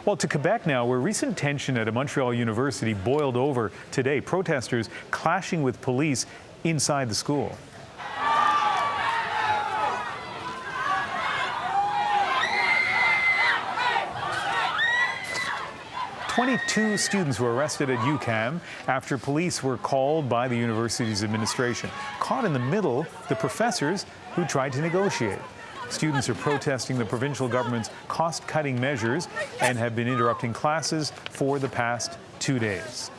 Well, to Quebec now, where recent tension at a Montreal university boiled over today. Protesters clashing with police inside the school. 22 students were arrested at UQAM after police were called by the university's administration. Caught in the middle, the professors who tried to negotiate. Students are protesting the provincial government's cost-cutting measures and have been interrupting classes for the past 2 days.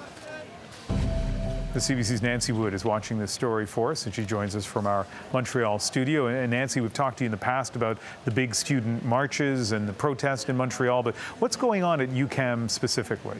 The CBC's Nancy Wood is watching this story for us, and she joins us from our Montreal studio. And Nancy, we've talked to you in the past about the big student marches and the protest in Montreal, but what's going on at UQAM specifically?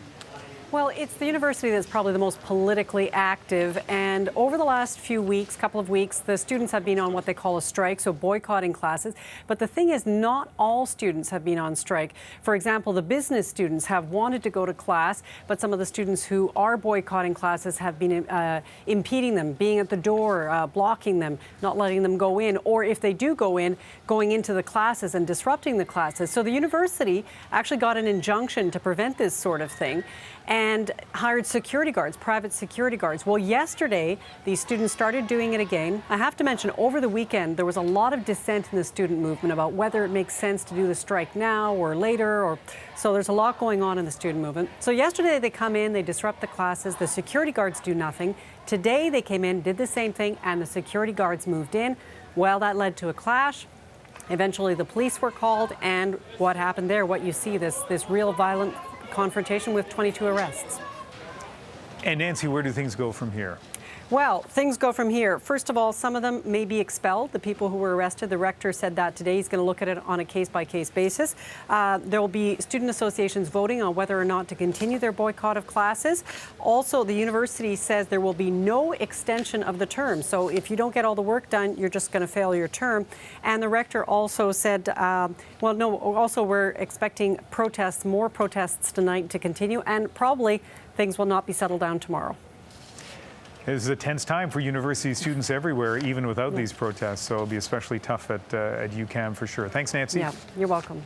Well, it's the university that's probably the most politically active, and over the last few weeks, couple of weeks, the students have been on what they call a strike, so boycotting classes. But the thing is, not all students have been on strike. For example, the business students have wanted to go to class, but some of the students who are boycotting classes have been impeding them, being at the door, blocking them, not letting them go in, or if they do go in, going into the classes and disrupting the classes. So the university actually got an injunction to prevent this sort of thing, and hired security guards, private security guards. Well, yesterday, these students started doing it again. I have to mention, over the weekend, there was a lot of dissent in the student movement about whether it makes sense to do the strike now or later, so there's a lot going on in the student movement. So yesterday they come in, they disrupt the classes, the security guards do nothing. Today they came in, did the same thing, and the security guards moved in. Well, that led to a clash. Eventually the police were called, and what happened there, what you see, this real violent confrontation with 22 arrests. And Nancy, where do things go from here? Well, things go from here. First of all, some of them may be expelled, the people who were arrested. The rector said that today. He's going to look at it on a case-by-case basis. There will be student associations voting on whether or not to continue their boycott of classes. Also, the university says there will be no extension of the term. So if you don't get all the work done, you're just going to fail your term. And the rector also said, also we're expecting protests, more protests tonight to continue, and probably things will not be settled down tomorrow. This is a tense time for university students everywhere, even without these protests, so it'll be especially tough at UQAM for sure. Thanks, Nancy. Yeah, you're welcome.